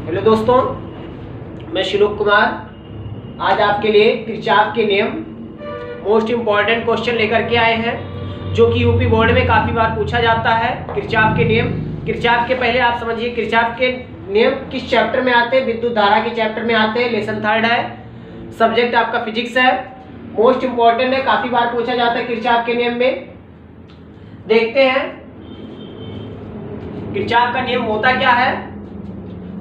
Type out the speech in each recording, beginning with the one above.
Hello दोस्तों, मैं श्लोक कुमार आज आपके लिए किरचॉफ के नियम मोस्ट इम्पॉर्टेंट क्वेश्चन लेकर के आए हैं, जो कि यूपी बोर्ड में काफ़ी बार पूछा जाता है। किरचॉफ के नियम, किरचॉफ के पहले आप समझिए किरचॉफ के नियम किस चैप्टर में आते हैं। विद्युत धारा के चैप्टर में आते हैं। लेसन 3 है, सब्जेक्ट आपका फिजिक्स है, मोस्ट इम्पॉर्टेंट है, काफ़ी बार पूछा जाता है किरचॉफ के नियम में। देखते हैं किरचॉफ का नियम होता क्या है,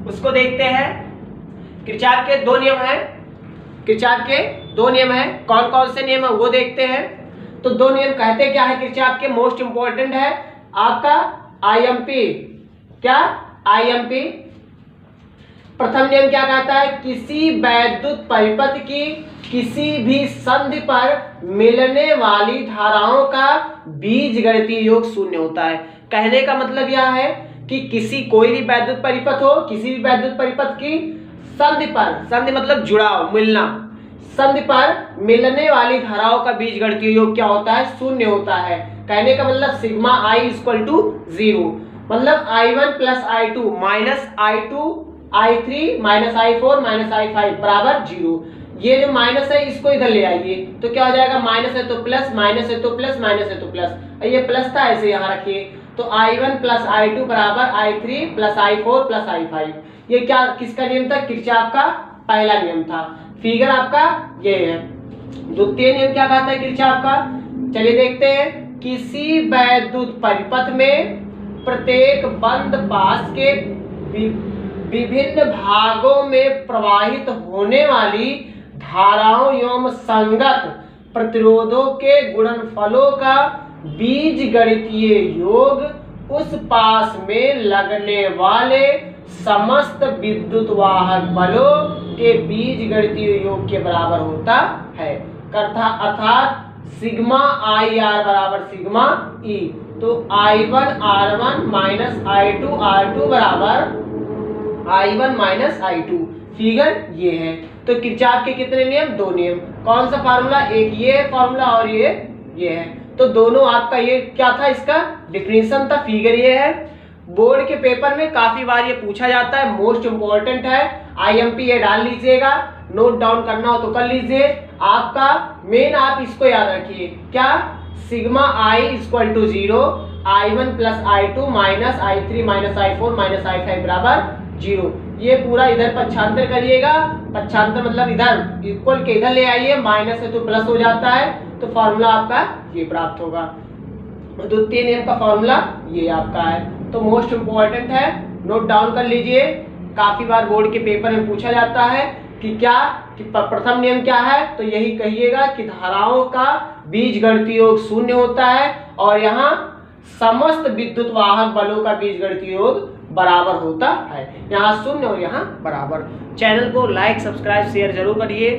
उसको देखते हैं। किरचॉफ के 2 नियम हैं, किरचॉफ के 2 नियम हैं। कौन कौन से नियम है वो देखते हैं। तो 2 नियम कहते क्या है किरचॉफ के, मोस्ट इंपॉर्टेंट है आपका आईएमपी। क्या आईएमपी? प्रथम नियम क्या कहता है, किसी वैद्युत परिपथ की किसी भी संधि पर मिलने वाली धाराओं का बीजगणितीय योग शून्य होता है। कहने का मतलब यह है कि किसी कोई भी वैद्युत परिपथ हो, किसी भी वैद्युत परिपथ की संधि पर, संधि मतलब जुड़ाव, मिलना, संधि पर मिलने वाली धाराओं का बीजगणितीय योग क्या होता है, शून्य होता है। कहने का मतलब सिग्मा आई इक्वल टू 0, मतलब I1 plus I2 minus I2 I3 minus I4 minus I5 बराबर 0। ये जो माइनस है इसको इधर ले आइए तो क्या हो जाएगा, माइनस है तो प्लस, माइनस है तो प्लस, माइनस है तो प्लस। ये प्लस था, ऐसे यहाँ रखिए। तो I1 प्लस I2 बराबर I3 plus I4 plus I5। ये क्या किसका नियम था, किरचॉफ का पहला नियम था। फिगर आपका ये है। द्वितीय नियम क्या कहता है किरचॉफ का, चलिए देखते हैं। किसी वैद्युत परिपथ में प्रत्येक बंद पास के विभिन्न भागों में प्रवाहित होने वाली धाराओं एवं संगत प्रतिरोधों के गुणनफलों का बीजगणितीय योग उस पास में लगने वाले समस्त विद्युत वाहक बलों के बीजगणितीय योग के बराबर होता है। अर्थात सिग्मा आई आर बराबर सिग्मा ई। तो I1 R1 minus I2 R2 बराबर I1 माइनस I2। फिगर ये है। तो किरचॉफ के कितने नियम, 2 नियम। कौन सा फार्मूला, एक ये फार्मूला और ये है। तो दोनों आपका ये क्या था, इसका डिफिनेशन था। फिगर ये है। बोर्ड के पेपर में काफी बार ये पूछा जाता है, मोस्ट इंपॉर्टेंट है। आईएमपी ये डाल लीजिएगा, नोट डाउन करना हो तो कर लीजिए। आपका मेन आप इसको याद रखिए, क्या, sigma I equal to 0, I1 plus I2 minus I3 minus I4 minus I5 बराबर 0। ये पूरा इधर पक्षांतर करिएगा। पक्षांतर मतलब इधर इक्वल के इधर ले आइए, माइनस है तो प्लस हो जाता है। तो फॉर्मूला आपका ये प्राप्त होगा। द्वितीय नियम का फॉर्मूला ये आपका है। तो मोस्ट इंपॉर्टेंट है, नोट डाउन कर लीजिए। काफी बार बोर्ड के पेपर में पूछा जाता है कि क्या, कि प्रथम नियम क्या है, तो यही कहिएगा कि धाराओं का बीजगणितीय योग शून्य होता है और यहाँ समस्त विद्युत वाहक बलों का बीजगणितीय योग बराबर होता है। यहाँ शून्य और यहाँ बराबर। चैनल को लाइक, सब्सक्राइब, शेयर जरूर करिए।